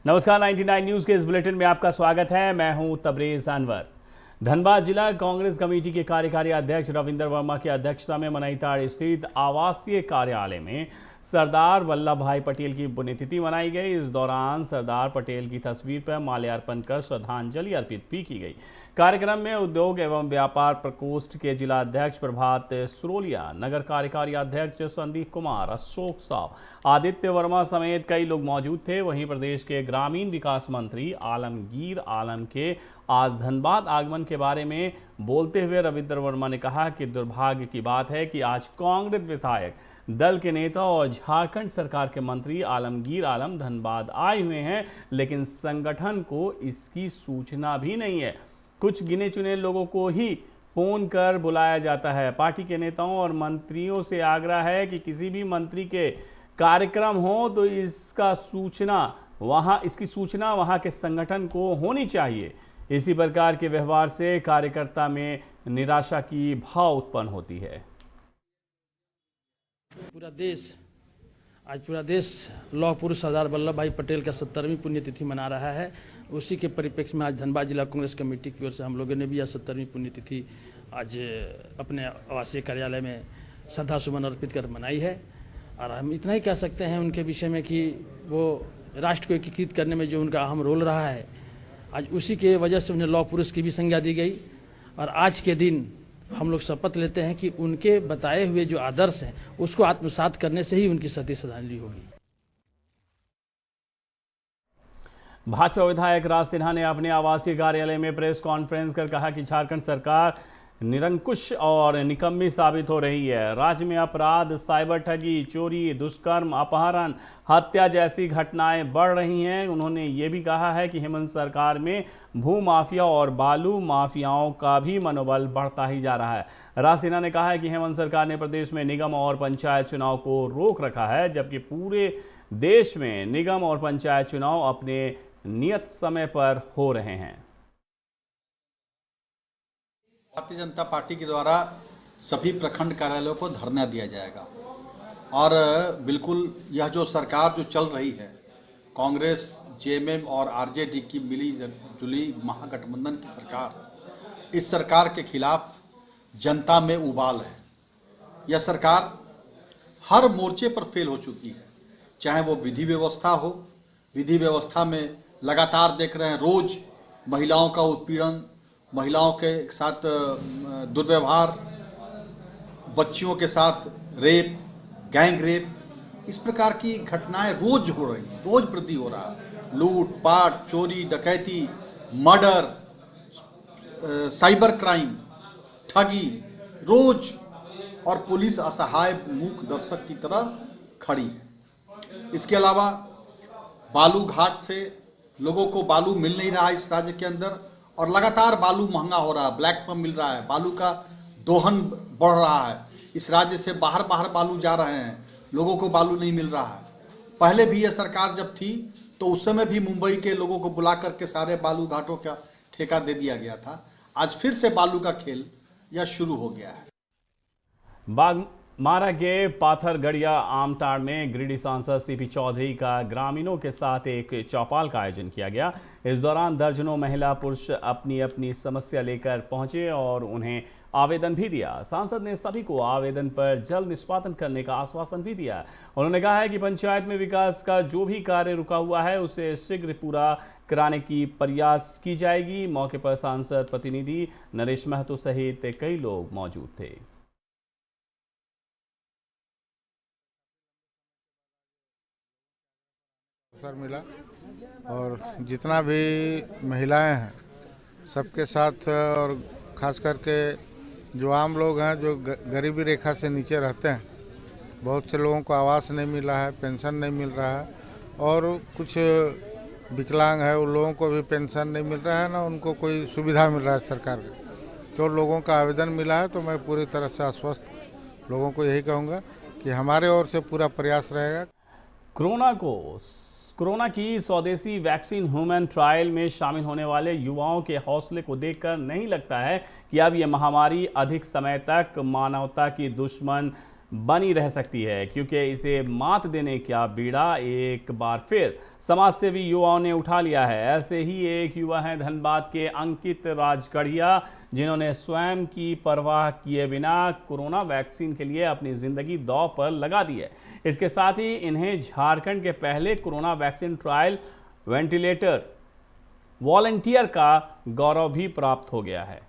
नमस्कार, 99 न्यूज़ के इस बुलेटिन में आपका स्वागत है। मैं हूं तबरेज अनवर। धनबाद जिला कांग्रेस कमेटी के कार्यकारी अध्यक्ष रविंद्र वर्मा की अध्यक्षता में मनईताड़ स्थित आवासीय कार्यालय में सरदार वल्लभ भाई पटेल की पुण्यतिथि मनाई गई। इस दौरान सरदार पटेल की तस्वीर पर माल्यार्पण कर श्रद्धांजलि अर्पित भी की गई। कार्यक्रम में उद्योग एवं व्यापार प्रकोष्ठ के जिला अध्यक्ष प्रभात सुरोलिया, नगर कार्यकारी अध्यक्ष संदीप कुमार, अशोक साव, आदित्य वर्मा समेत कई लोग मौजूद थे। वहीं प्रदेश के ग्रामीण विकास मंत्री आलमगीर आलम के आज धनबाद आगमन के बारे में बोलते हुए रविंद्र वर्मा ने कहा कि दुर्भाग्य की बात है कि आज कांग्रेस विधायक दल के नेता और झारखंड सरकार के मंत्री आलमगीर आलम धनबाद आए हुए हैं, लेकिन संगठन को इसकी सूचना भी नहीं है। कुछ गिने चुने लोगों को ही फोन कर बुलाया जाता है। पार्टी के नेताओं और मंत्रियों से आग्रह है कि किसी भी मंत्री के कार्यक्रम हो तो इसकी सूचना वहां के संगठन को होनी चाहिए। इसी प्रकार के व्यवहार से कार्यकर्ता में निराशा की भाव उत्पन्न होती है। आज पूरा देश लौह पुरुष सरदार वल्लभ भाई पटेल का 70वीं पुण्यतिथि मना रहा है। उसी के परिप्रेक्ष्य में आज धनबाद जिला कांग्रेस कमेटी की ओर से हम लोगों ने भी यह 70वीं पुण्यतिथि आज अपने आवासीय कार्यालय में श्रद्धा सुमन अर्पित कर मनाई है। और हम इतना ही कह सकते हैं उनके विषय में कि वो राष्ट्र को एकीकृत करने में जो उनका अहम रोल रहा है, आज उसी के वजह से उन्हें लौह पुरुष की भी संज्ञा दी गई। और आज के दिन हम लोग शपथ लेते हैं कि उनके बताए हुए जो आदर्श हैं उसको आत्मसात करने से ही उनकी सती श्रद्धांजलि होगी। भाजपा विधायक राज सिन्हा ने अपने आवासीय कार्यालय में प्रेस कॉन्फ्रेंस कर कहा कि झारखंड सरकार निरंकुश और निकम्मी साबित हो रही है। राज्य में अपराध, साइबर ठगी, चोरी, दुष्कर्म, अपहरण, हत्या जैसी घटनाएं बढ़ रही हैं। उन्होंने ये भी कहा है कि हेमंत सरकार में भू माफिया और बालू माफियाओं का भी मनोबल बढ़ता ही जा रहा है। राज सिन्हा ने कहा है कि हेमंत सरकार ने प्रदेश में निगम और पंचायत चुनाव को रोक रखा है, जबकि पूरे देश में निगम और पंचायत चुनाव अपने नियत समय पर हो रहे हैं। भारतीय जनता पार्टी के द्वारा सभी प्रखंड कार्यालयों को धरना दिया जाएगा। और बिल्कुल यह जो सरकार जो चल रही है, कांग्रेस, जेएमएम और आरजेडी की मिली जुली महागठबंधन की सरकार, इस सरकार के खिलाफ जनता में उबाल है। यह सरकार हर मोर्चे पर फेल हो चुकी है, चाहे वो विधि व्यवस्था हो। विधि व्यवस्था में लगातार देख रहे हैं रोज महिलाओं का उत्पीड़न, महिलाओं के साथ दुर्व्यवहार, बच्चियों के साथ रेप, गैंग रेप, इस प्रकार की घटनाएं रोज हो रही हैं, रोज वृद्धि हो रहा है। लूट पाट, चोरी, डकैती, मर्डर, साइबर क्राइम, ठगी रोज, और पुलिस असहाय मूक दर्शक की तरह खड़ी है। इसके अलावा बालू घाट से लोगों को बालू मिल नहीं रहा इस राज्य के अंदर, और लगातार बालू महंगा हो रहा है, ब्लैक पर मिल रहा है, बालू का दोहन बढ़ रहा है। इस राज्य से बाहर बालू जा रहे हैं, लोगों को बालू नहीं मिल रहा है। पहले भी यह सरकार जब थी तो उस समय भी मुंबई के लोगों को बुला करके सारे बालू घाटों का ठेका दे दिया गया था। आज फिर से बालू का खेल यह शुरू हो गया है। मारा के पाथरगढ़िया आमटाड़ में गिरिडीह सांसद सीपी चौधरी का ग्रामीणों के साथ एक चौपाल का आयोजन किया गया। इस दौरान दर्जनों महिला पुरुष अपनी अपनी समस्या लेकर पहुंचे और उन्हें आवेदन भी दिया। सांसद ने सभी को आवेदन पर जल्द निष्पादन करने का आश्वासन भी दिया। उन्होंने कहा है कि पंचायत में विकास का जो भी कार्य रुका हुआ है उसे शीघ्र पूरा कराने की प्रयास की जाएगी। मौके पर सांसद प्रतिनिधि नरेश महतो सहित कई लोग मौजूद थे। अवसर मिला और जितना भी महिलाएं हैं सबके साथ, और ख़ास करके जो आम लोग हैं जो गरीबी रेखा से नीचे रहते हैं, बहुत से लोगों को आवास नहीं मिला है, पेंशन नहीं मिल रहा है, और कुछ विकलांग है उन लोगों को भी पेंशन नहीं मिल रहा है, ना उनको कोई सुविधा मिल रहा है सरकार का। तो लोगों का आवेदन मिला है, तो मैं पूरी तरह से आश्वस्त लोगों को यही कहूँगा कि हमारे ओर से पूरा प्रयास रहेगा। कोरोना की स्वदेशी वैक्सीन ह्यूमन ट्रायल में शामिल होने वाले युवाओं के हौसले को देखकर नहीं लगता है कि अब यह महामारी अधिक समय तक मानवता की दुश्मन बनी रह सकती है, क्योंकि इसे मात देने का बीड़ा एक बार फिर समाजसेवी युवाओं ने उठा लिया है। ऐसे ही एक युवा हैं धनबाद के अंकित राजगढ़िया, जिन्होंने स्वयं की परवाह किए बिना कोरोना वैक्सीन के लिए अपनी जिंदगी दांव पर लगा दी है। इसके साथ ही इन्हें झारखंड के पहले corona vaccine trial ventilator volunteer का गौरव भी प्राप्त हो गया है।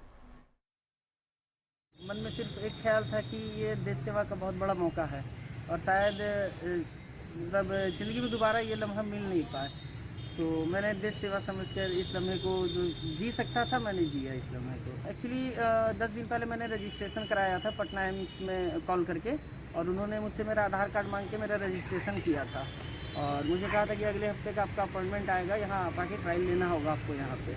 मन में सिर्फ एक ख्याल था कि ये देश सेवा का बहुत बड़ा मौका है और शायद मतलब ज़िंदगी में दोबारा ये लम्हा मिल नहीं पाए, तो मैंने देश सेवा समझकर इस लम्हे को जो जी सकता था मैंने जिया इस लम्हे को। एक्चुअली 10 दिन पहले मैंने रजिस्ट्रेशन कराया था पटना एम्स में कॉल करके, और उन्होंने मुझसे मेरा आधार कार्ड मांग के मेरा रजिस्ट्रेशन किया था और मुझे कहा था कि अगले हफ्ते का आपका अपॉइंटमेंट आएगा, यहाँ आप आके ट्रायल लेना होगा आपको यहाँ पे।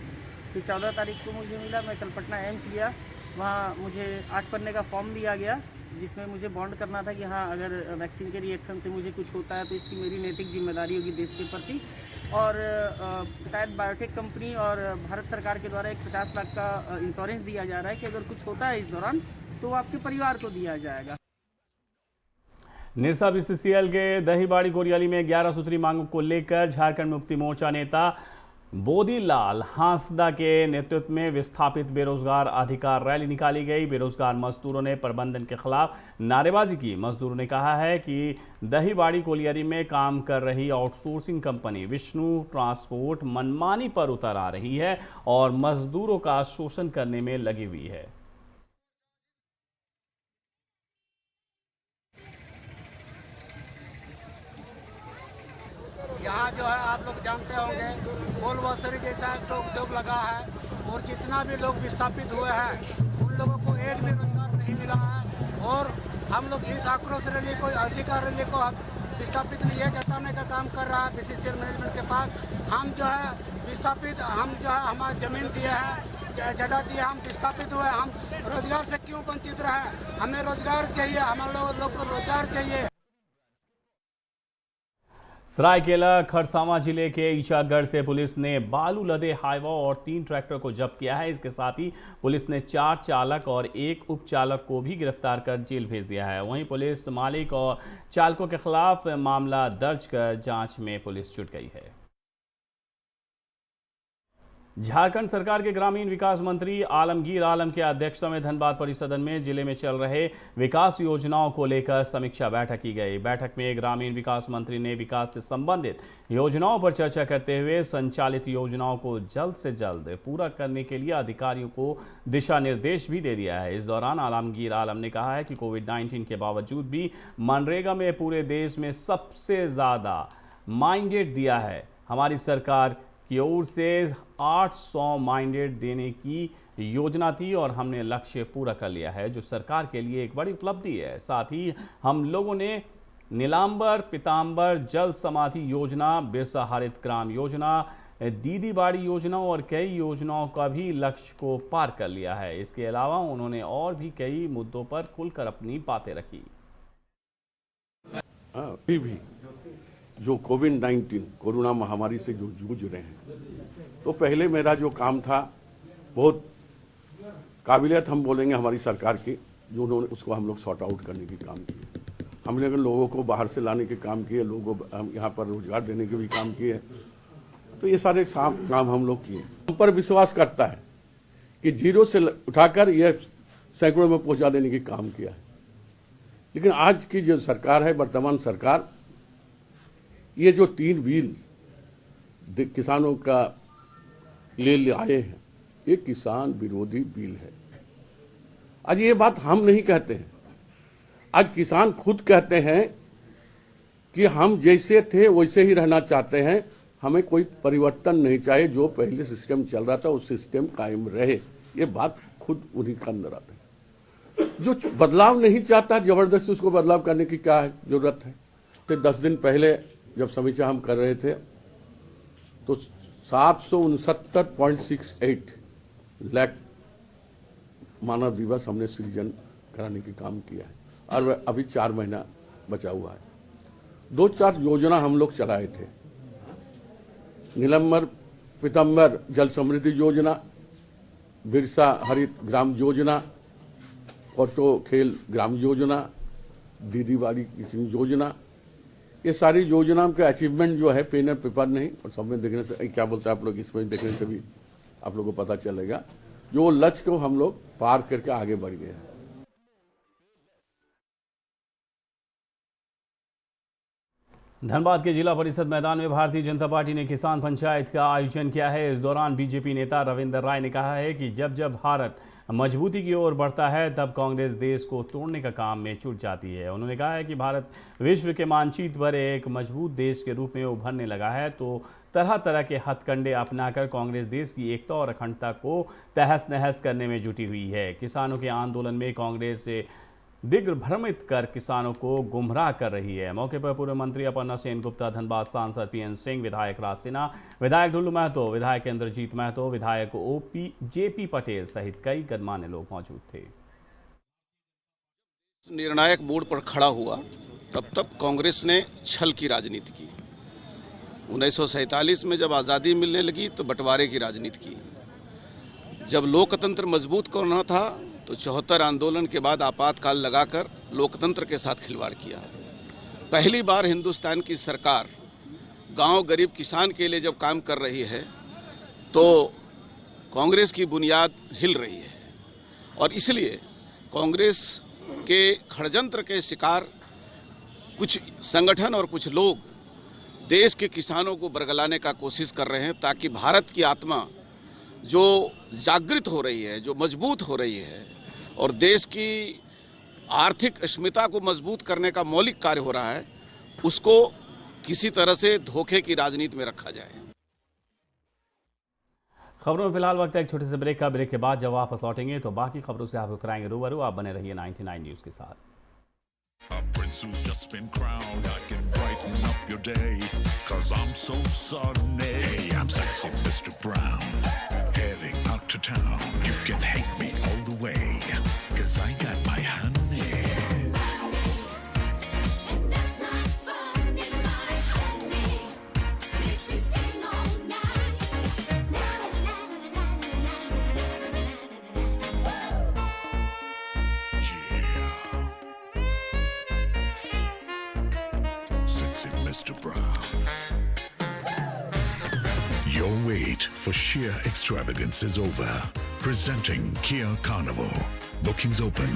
फिर 14 तारीख को मुझे मिला, मैं कल पटना एम्स गया, वहाँ मुझे 8 पन्ने का फॉर्म दिया गया जिसमें मुझे बॉन्ड करना था कि हाँ अगर वैक्सीन के रिएक्शन से मुझे कुछ होता है तो इसकी मेरी नैतिक जिम्मेदारी होगी देश के प्रति। और शायद बायोटेक कंपनी और भारत सरकार के द्वारा एक 50 लाख का इंश्योरेंस दिया जा रहा है कि अगर कुछ होता है इस दौरान तो आपके परिवार को दिया जाएगा। निरसा बीसीसीएल के दहीबाड़ी कोरियाली में 11 सूत्री मांगों को लेकर झारखंड मुक्ति मोर्चा नेता बोदीलाल हांसदा के नेतृत्व में विस्थापित बेरोजगार अधिकार रैली निकाली गई। बेरोजगार मजदूरों ने प्रबंधन के खिलाफ नारेबाजी की। मजदूरों ने कहा है कि दहीबाड़ी कोलियरी में काम कर रही आउटसोर्सिंग कंपनी विष्णु ट्रांसपोर्ट मनमानी पर उतर आ रही है और मजदूरों का शोषण करने में लगी हुई है। यहाँ जो है आप लोग जानते होंगे गोलवसरी जैसा एक उद्योग लगा है और जितना भी लोग विस्थापित हुए हैं उन लोगों को एक भी रोजगार नहीं मिला है। और हम लोग इस आक्रोश रैली को अधिकार रैली को विस्थापित ये जताने का काम कर रहा है बीसीसीएल मैनेजमेंट के पास। हम जो है विस्थापित, हम जो है हमारी जमीन दिए हैं, जगह दिए, हम विस्थापित हुए, हम रोजगार से क्यों वंचित रहे? हमें रोजगार चाहिए, हमारे लोग को रोजगार चाहिए। सरायकेला खरसावां जिले के ईचागढ़ से पुलिस ने बालू लदे हाईवा और 3 ट्रैक्टर को जब्त किया है। इसके साथ ही पुलिस ने 4 चालक और 1 उपचालक को भी गिरफ्तार कर जेल भेज दिया है। वहीं पुलिस मालिक और चालकों के खिलाफ मामला दर्ज कर जांच में पुलिस जुट गई है। झारखंड सरकार के ग्रामीण विकास मंत्री आलमगीर आलम की अध्यक्षता में धनबाद परिसदन में जिले में चल रहे विकास योजनाओं को लेकर समीक्षा बैठक की गई। बैठक में ग्रामीण विकास मंत्री ने विकास से संबंधित योजनाओं पर चर्चा करते हुए संचालित योजनाओं को जल्द से जल्द पूरा करने के लिए अधिकारियों को दिशा निर्देश भी दे दिया है। इस दौरान आलमगीर आलम ने कहा है कि कोविड-19 के बावजूद भी मनरेगा में पूरे देश में सबसे ज़्यादा माइंडेड दिया है। हमारी सरकार की ओर से 800 माइंडेड देने की योजना थी और हमने लक्ष्य पूरा कर लिया है, जो सरकार के लिए एक बड़ी उपलब्धि है। साथ ही हम लोगों ने नीलांबर पीतांबर जल समाधि योजना, बिरसा हरित ग्राम योजना, दीदी बाड़ी योजना और कई योजनाओं का भी लक्ष्य को पार कर लिया है। इसके अलावा उन्होंने और भी कई मुद्दों पर खुलकर अपनी बातें रखी। अभी भी जो कोविड-19 कोरोना महामारी से जो जूझ रहे हैं, तो पहले मेरा जो काम था बहुत काबिलियत हम बोलेंगे हमारी सरकार की, जो उन्होंने उसको हम लोग सॉर्ट आउट करने की काम किए। हमने अगर लोगों को बाहर से लाने के काम किए, लोगों को यहाँ पर रोजगार देने के भी काम किए, तो ये सारे काम हम लोग किए। हम पर विश्वास करता है कि जीरो से उठाकर ये सैकड़ों में पहुँचा देने की काम किया है। लेकिन आज की जो सरकार है, वर्तमान सरकार, ये जो 3 बिल किसानों का ले आए हैं, ये किसान विरोधी बिल है। आज ये बात हम नहीं कहते हैं, आज किसान खुद कहते हैं कि हम जैसे थे वैसे ही रहना चाहते हैं, हमें कोई परिवर्तन नहीं चाहिए, जो पहले सिस्टम चल रहा था उस सिस्टम कायम रहे। ये बात खुद उन्हीं का अंदर आता है। जो बदलाव नहीं चाहता, जबरदस्ती उसको बदलाव करने की क्या जरूरत है? तो 10 दिन पहले जब समीक्षा हम कर रहे थे तो 769.68 लाख मानव दिवस हमने सृजन कराने की काम किया है और अभी 4 महीना बचा हुआ है। 2-4 योजना हम लोग चलाए थे, नीलंबर पीतांबर जल समृद्धि योजना, बिरसा हरित ग्राम योजना, ऑटो खेल ग्राम योजना, दीदी वाली योजना, ये सारी योजनाओं के अचीवमेंट जो है पेन एंड पेपर नहीं और सब में देखने से, क्या बोलते हैं आप लोग, इसमें देखने से भी आप लोगों को पता चलेगा जो लक्ष्य को हम लोग पार करके आगे बढ़ गए हैं। धनबाद के जिला परिषद मैदान में भारतीय जनता पार्टी ने किसान पंचायत का आयोजन किया है। इस दौरान बीजेपी नेता रविंदर राय ने कहा है कि जब जब भारत मजबूती की ओर बढ़ता है तब कांग्रेस देश को तोड़ने का काम में जुट जाती है। उन्होंने कहा है कि भारत विश्व के मानचित्र पर एक मजबूत देश के रूप में उभरने लगा है तो तरह तरह के हथकंडे अपनाकर कांग्रेस देश की एकता और अखंडता को तहस नहस करने में जुटी हुई है। किसानों के आंदोलन में कांग्रेस से दिग्भ्रमित कर किसानों को गुमराह कर रही है। मौके पर पूर्व मंत्री अपर्णा सेन गुप्ता, धनबाद सांसद पीएन सिंह, विधायक राज सिन्हा, विधायक ढुल्लू महतो, विधायक इंद्रजीत महतो, विधायक जेपी पटेल सहित कई गणमान्य लोग मौजूद थे। निर्णायक मोड़ पर खड़ा हुआ तब कांग्रेस ने छल की राजनीति की। 1947 में जब आज़ादी मिलने लगी तो बंटवारे की राजनीति की। जब लोकतंत्र मजबूत करना था तो 74 आंदोलन के बाद आपातकाल लगाकर लोकतंत्र के साथ खिलवाड़ किया। पहली बार हिंदुस्तान की सरकार गांव गरीब किसान के लिए जब काम कर रही है तो कांग्रेस की बुनियाद हिल रही है और इसलिए कांग्रेस के षड्यंत्र के शिकार कुछ संगठन और कुछ लोग देश के किसानों को बरगलाने का कोशिश कर रहे हैं ताकि भारत की आत्मा जो जागृत हो रही है, जो मजबूत हो रही है और देश की आर्थिक अस्मिता को मजबूत करने का मौलिक कार्य हो रहा है, उसको किसी तरह से धोखे की राजनीति में रखा जाए। खबरों में फिलहाल वक्त है एक छोटे से ब्रेक का। ब्रेक के बाद जब वापस लौटेंगे तो बाकी खबरों से आपको कराएंगे रूबरू। आप बने रहिए 99 न्यूज के साथ। A prince who's just been crowned, I can brighten up your day, 'cause I'm so sunny. Hey, I'm sexy Mr. Brown, heading out to town. You can hate me all the way, 'cause I got my honey. And that's not funny, my honey makes me sing all night. Sexy Mr. Brown. Your wait for sheer extravagance is over. Presenting Kia Carnival. Bookings open.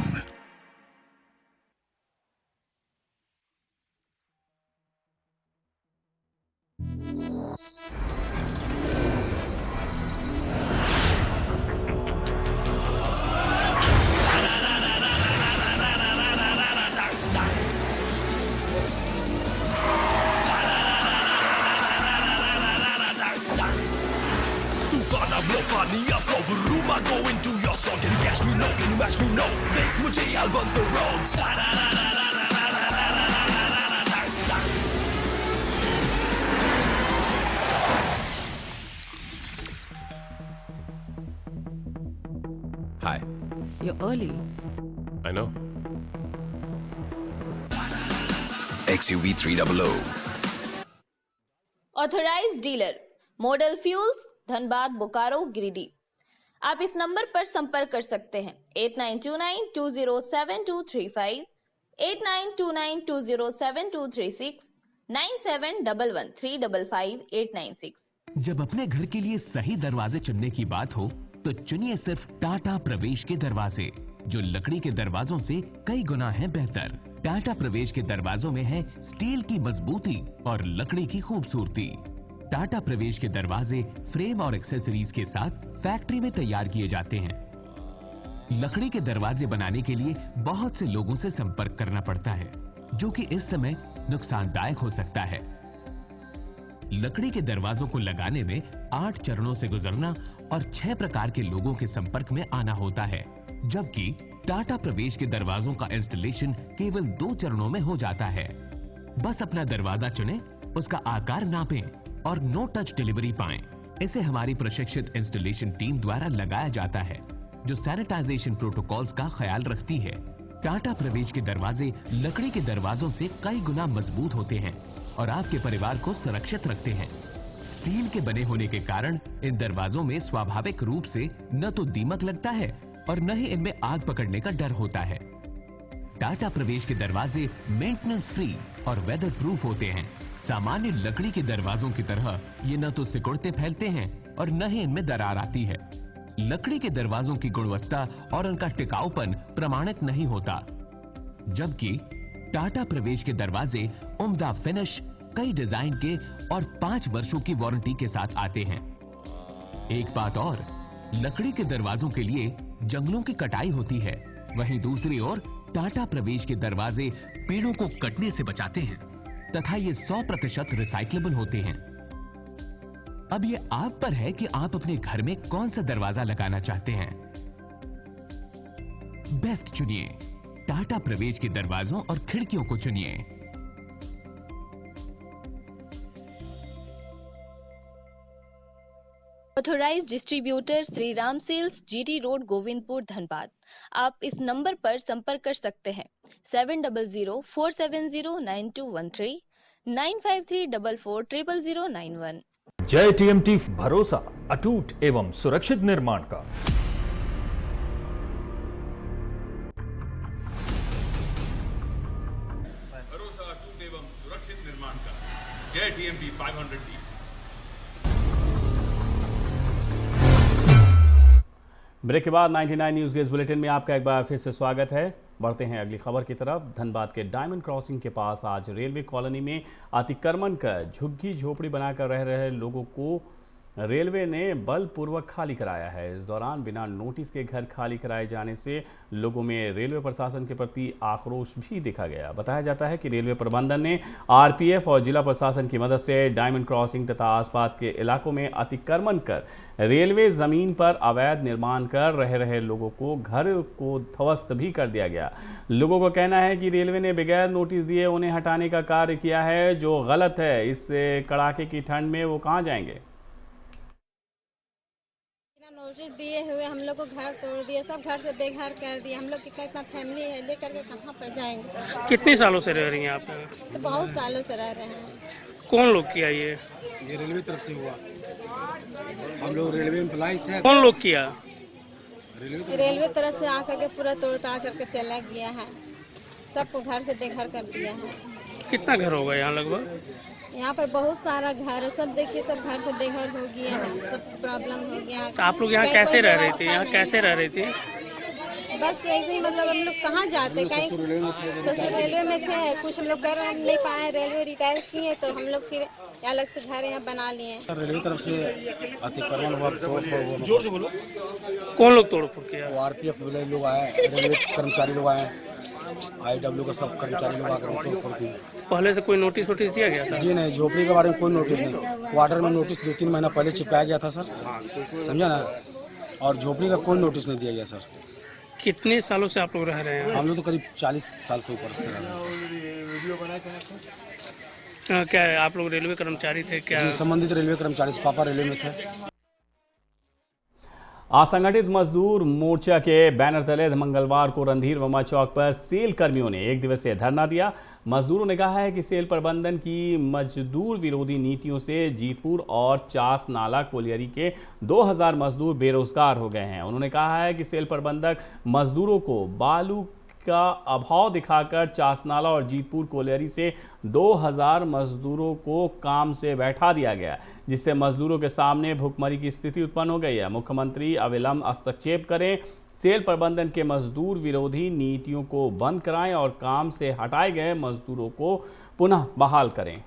Hi. You're early. I know. XUV 300. Authorised dealer model fuels, Dhanbad, Bokaro, Giridih. आप इस number पर संपर्क कर सकते हैं 8929207235, 8929207236, 9711355896। जब अपने घर के लिए सही दरवाजे चुनने की बात हो तो चुनिए सिर्फ टाटा प्रवेश के दरवाजे, जो लकड़ी के दरवाजों से कई गुना है बेहतर। टाटा प्रवेश के दरवाजों में है स्टील की मजबूती और लकड़ी की खूबसूरती। टाटा प्रवेश के दरवाजे फ्रेम और एक्सेसरीज के साथ फैक्ट्री में तैयार किए जाते हैं। लकड़ी के दरवाजे बनाने के लिए बहुत से लोगों से संपर्क करना पड़ता है, जो कि इस समय नुकसानदायक हो सकता है। लकड़ी के दरवाजों को लगाने में 8 चरणों से गुजरना और 6 प्रकार के लोगों के संपर्क में आना होता है, जबकि टाटा प्रवेश के दरवाजों का इंस्टॉलेशन केवल 2 चरणों में हो जाता है। बस अपना दरवाजा चुनें, उसका आकार नापें और नो टच डिलीवरी पाएं। इसे हमारी प्रशिक्षित इंस्टॉलेशन टीम द्वारा लगाया जाता है, जो सैनिटाइजेशन प्रोटोकॉल्स का ख्याल रखती है। टाटा प्रवेश के दरवाजे लकड़ी के दरवाजों से कई गुना मजबूत होते हैं और आपके परिवार को सुरक्षित रखते हैं। स्टील के बने होने के कारण इन दरवाजों में स्वाभाविक रूप से न तो दीमक लगता है और न ही इनमें आग पकड़ने का डर होता है। टाटा प्रवेश के दरवाजे मेंटेनेंस फ्री और वेदर प्रूफ होते हैं। सामान्य लकड़ी के दरवाजों की तरह ये न तो सिकुड़ते फैलते हैं और न ही इनमें दरार आती है। लकड़ी के दरवाजों की गुणवत्ता और उनका टिकाऊपन प्रमाणित नहीं होता, जबकि टाटा प्रवेश के दरवाजे उम्दा फिनिश, कई डिजाइन के और 5 वर्षों की वारंटी के साथ आते हैं। एक बात और, लकड़ी के दरवाजों के लिए जंगलों की कटाई होती है, वहीं दूसरी ओर टाटा प्रवेश के दरवाजे पेड़ों को कटने से बचाते हैं तथा ये 100% रिसाइक्लेबल होते हैं। अब ये आप पर है कि आप अपने घर में कौन सा दरवाजा लगाना चाहते हैं। बेस्ट चुनिए, टाटा प्रवेश के दरवाजों और खिड़कियों को चुनिए। Authorised distributor Shri Ram sales, GT road, Govindpur, Dhanbad. आप इस नंबर पर संपर्क कर सकते हैं 7004709213 9534400091। जय टीएमटी, भरोसा अटूट एवं सुरक्षित निर्माण का। भरोसा अटूट एवं सुरक्षित निर्माण का जय टीएमटी 500D। ब्रेक के बाद 99 न्यूज़ के इस बुलेटिन में आपका एक बार फिर से स्वागत है। बढ़ते हैं अगली खबर की तरफ। धनबाद के डायमंड क्रॉसिंग के पास आज रेलवे कॉलोनी में अतिक्रमण कर झुग्गी झोपड़ी बनाकर रह रहे लोगों को रेलवे ने बलपूर्वक खाली कराया है। इस दौरान बिना नोटिस के घर खाली कराए जाने से लोगों में रेलवे प्रशासन के प्रति आक्रोश भी देखा गया। बताया जाता है कि रेलवे प्रबंधन ने आरपीएफ और जिला प्रशासन की मदद से डायमंड क्रॉसिंग तथा आसपास के इलाकों में अतिक्रमण कर रेलवे जमीन पर अवैध निर्माण कर रहे लोगों को घर को ध्वस्त भी कर दिया गया। लोगों का कहना है कि रेलवे ने बगैर नोटिस दिए उन्हें हटाने का कार्य किया है, जो गलत है। इससे कड़ाके की ठंड में वो कहाँ जाएंगे। नोटिस दिए हुए हम लोग को घर तोड़ दिए, सब घर से बेघर कर दिए। हम लोग कितना फैमिली है, लेकर के कहाँ पर जाएंगे। कितने सालों से रह रही हैं आप? तो बहुत सालों से रह रहे हैं। कौन लोग किया ये रेलवे तरफ से हुआ। हम लोग रेलवे एम्प्लॉइज थे। कौन लोग किया? रेलवे तरफ से आकर के पूरा तोड़ ताड़ करके चला गया है, सबको घर से बेघर कर दिया है। कितना घर होगा यहाँ लगभग? यहाँ पर बहुत सारा घर है, सब देखिए सब घर से बेघर हो गया है, सब प्रॉब्लम हो गया है। तो आप लोग यहाँ कैसे रह रहे थे? यहाँ कैसे रह रहे थे? बस ऐसे ही, मतलब हम लोग कहाँ जाते, कहीं रेलवे में थे, कुछ हम लोग कर नहीं पाए, रेलवे रिटायर किए तो हम लोग फिर अलग से घर यहाँ बना लिए। रेलवे तरफ से अतिक्रमण हुआ। जोर से बोलो। कौन लोग तोड़ फोड़ किया? आरपीएफ लोग आए, रेलवे कर्मचारी लोग आए, IW का सब कर्मचारी लोग आकर तोड़ फोड़ किए। पहले से कोई नोटिस दिया गया था? जी नहीं, झोपड़ी के बारे में कोई नोटिस नहीं। क्वार्टर में नोटिस 2-3 महीना पहले चिपकाया गया था सर, समझा ना, और झोपड़ी का कोई नोटिस नहीं दिया गया सर। कितने सालों से आप लोग रह रहे हैं? हम लोग तो करीब 40 साल से ऊपर से रह रहे हैं। क्या आप लोग रेलवे कर्मचारी थे क्या? जी, संबंधित रेलवे कर्मचारी, पापा रेलवे में थे। असंगठित मजदूर मोर्चा के बैनर तले मंगलवार को रणधीर वर्मा चौक पर सेल कर्मियों ने 1 दिवसीय धरना दिया। मजदूरों ने कहा है कि सेल प्रबंधन की मजदूर विरोधी नीतियों से जीतपुर और चास नाला कोलियरी के 2000 मजदूर बेरोजगार हो गए हैं। उन्होंने कहा है कि सेल प्रबंधक मजदूरों को बालू का अभाव दिखाकर चासनाला और जीतपुर कोलियरी से 2000 मजदूरों को काम से बैठा दिया गया, जिससे मजदूरों के सामने भुखमरी की स्थिति उत्पन्न हो गई है। मुख्यमंत्री अविलंब हस्तक्षेप करें, सेल प्रबंधन के मजदूर विरोधी नीतियों को बंद कराएं और काम से हटाए गए मजदूरों को पुनः बहाल करें।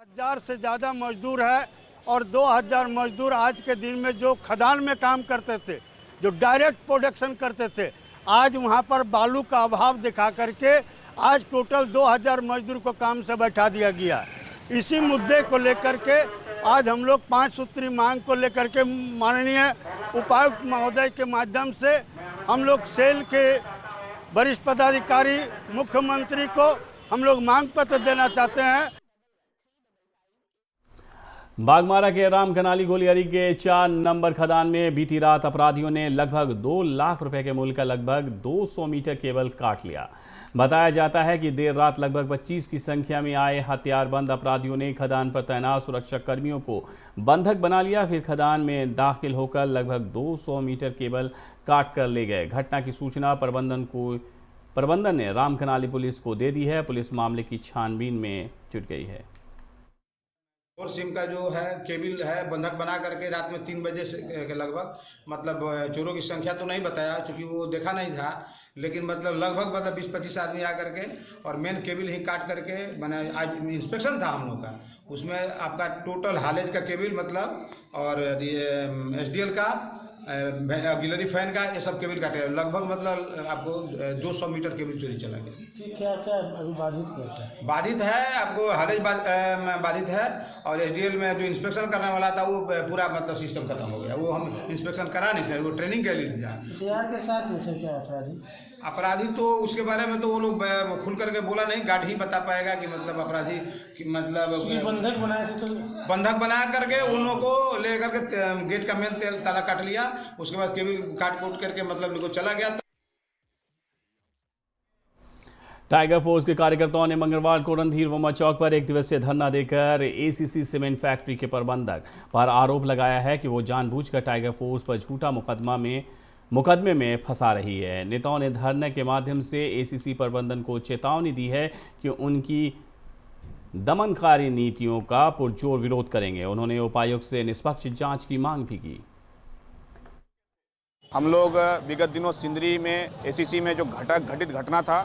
1000 से ज़्यादा मजदूर है और 2000 मजदूर आज के दिन में जो खदान में काम करते थे, जो डायरेक्ट प्रोडक्शन करते थे, आज वहाँ पर बालू का अभाव दिखा करके आज टोटल 2000 मजदूर को काम से बैठा दिया गया। इसी मुद्दे को लेकर के आज हम लोग 5 सूत्री मांग को लेकर के माननीय उपायुक्त महोदय के माध्यम से हम लोग सेल के वरिष्ठ पदाधिकारी, मुख्यमंत्री को हम लोग मांग पत्र देना चाहते हैं। बागमारा के राम कनाली गोलियारी के 4 नंबर खदान में बीती रात अपराधियों ने लगभग 2 लाख रुपए के मूल्य का लगभग 200 मीटर केबल काट लिया। बताया जाता है कि देर रात लगभग 25 की संख्या में आए हथियारबंद अपराधियों ने खदान पर तैनात सुरक्षा कर्मियों को बंधक बना लिया। फिर खदान में दाखिल होकर लगभग 200 मीटर केबल काट कर ले गए। घटना की सूचना प्रबंधन ने राम कनाली पुलिस को दे दी है। पुलिस मामले की छानबीन में जुट गई है। और सिम का जो है केबल है बंधक बना करके रात में 3 बजे से के लगभग, मतलब चोरों की संख्या तो नहीं बताया क्योंकि वो देखा नहीं था, लेकिन मतलब लगभग 20-25 आदमी आकर के और मेन केबल ही काट करके मैंने आज इंस्पेक्शन था हम लोग का, उसमें आपका टोटल हालेज का केबल मतलब और SDL का ऑक्सिलरी फैन का ये सब केबल काटे, लगभग मतलब आपको 200 मीटर केबल चोरी चला गया। क्या क्या अभी बाधित बाधित है, आपको हालेज बाधित है और SDL में जो इंस्पेक्शन करने वाला था वो पूरा मतलब सिस्टम खत्म हो गया, वो हम इंस्पेक्शन करा नहीं सर, वो ट्रेनिंग के लिए था। हथियार के साथ में थे क्या अपराधी तो उसके बारे में तो वो लोग खुल करके बोला नहीं, गार्ड ही बता पाएगा कि मतलब अपराधी कि मतलब बंधक बनाए थे, तो बंधक बना करके उन लोगों को ले करके गेट का मेन ताला काट लिया, उसके बाद केबल काट कूट करके मतलब लोग चला गया। टाइगर फोर्स के कार्यकर्ताओं ने मंगलवार को रणधीर वर्मा चौक पर 1 दिवसीय धरना देकर ACC सीमेंट फैक्ट्री के प्रबंधक पर आरोप लगाया है कि वो जानबूझकर टाइगर फोर्स पर झूठा मुकदमे में फंसा रही है। नेताओं ने धरने के माध्यम से ACC प्रबंधन को चेतावनी दी है कि उनकी दमनकारी नीतियों का पुरजोर विरोध करेंगे। उन्होंने उपायुक्त से निष्पक्ष जांच की मांग भी की। हम लोग विगत दिनों सिंदरी में ACC में जो घटित घटना था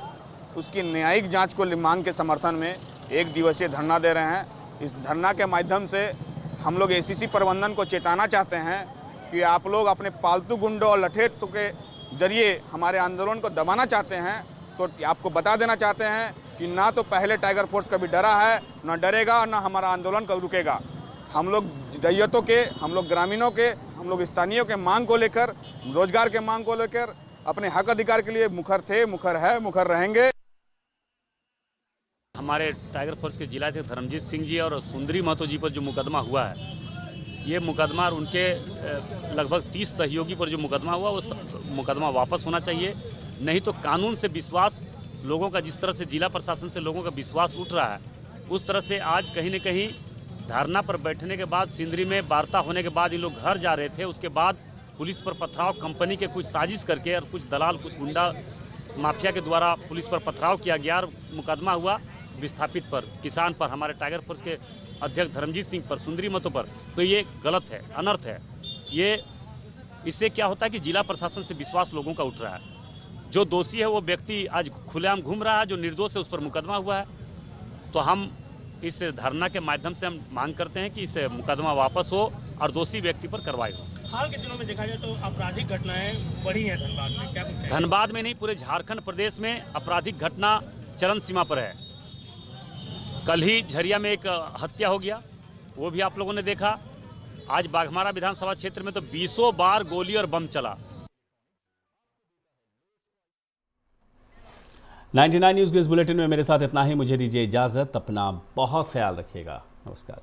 उसकी न्यायिक जांच को मांग के समर्थन में 1 दिवसीय धरना दे रहे हैं। इस धरना के माध्यम से हम लोग ACC प्रबंधन को चेताना चाहते हैं कि आप लोग अपने पालतू गुंडों और लठेरों के जरिए हमारे आंदोलन को दबाना चाहते हैं, तो आपको बता देना चाहते हैं कि ना तो पहले टाइगर फोर्स कभी डरा है, ना डरेगा और ना हमारा आंदोलन कभी रुकेगा। हम लोग रैयतों के, हम लोग ग्रामीणों के, हम लोग स्थानीयों के मांग को लेकर, रोजगार के मांग को लेकर अपने हक अधिकार के लिए मुखर थे, मुखर है, मुखर रहेंगे। हमारे टाइगर फोर्स के जिलाध्यक्ष धर्मजीत सिंह जी और सुंदरी महतो जी पर जो मुकदमा हुआ है, ये मुकदमा और उनके लगभग 30 सहयोगी पर जो मुकदमा हुआ वो मुकदमा वापस होना चाहिए। नहीं तो कानून से विश्वास लोगों का, जिस तरह से जिला प्रशासन से लोगों का विश्वास उठ रहा है, उस तरह से आज कहीं न कहीं धरना पर बैठने के बाद, सिंदरी में वार्ता होने के बाद ये लोग घर जा रहे थे। उसके बाद पुलिस पर पथराव, कंपनी के कुछ साजिश करके और कुछ दलाल, कुछ गुंडा माफिया के द्वारा पुलिस पर पथराव किया गया और मुकदमा हुआ विस्थापित पर, किसान पर, हमारे टाइगर फोर्स के अध्यक्ष धर्मजीत सिंह पर, सुंदरी महतो पर। तो ये गलत है, अनर्थ है। ये इससे क्या होता है कि जिला प्रशासन से विश्वास लोगों का उठ रहा है। जो दोषी है वो व्यक्ति आज खुलेआम घूम रहा है, जो निर्दोष है उस पर मुकदमा हुआ है। तो हम इस धरना के माध्यम से हम मांग करते हैं कि इस मुकदमा वापस हो और दोषी व्यक्ति पर कार्रवाई हो। हाल के दिनों में देखा जाए तो आपराधिक घटनाएं बढ़ी हैं धनबाद में, क्या कुछ? धनबाद में नहीं, पूरे झारखंड प्रदेश में आपराधिक घटना चरम सीमा पर है। कल ही झरिया में एक हत्या हो गया, वो भी आप लोगों ने देखा। आज बाघमारा विधानसभा क्षेत्र में तो 20 बार गोली और बम चला। 99 न्यूज़ के इस बुलेटिन में मेरे साथ इतना ही। मुझे दीजिए इजाज़त। अपना बहुत ख्याल रखिएगा। नमस्कार।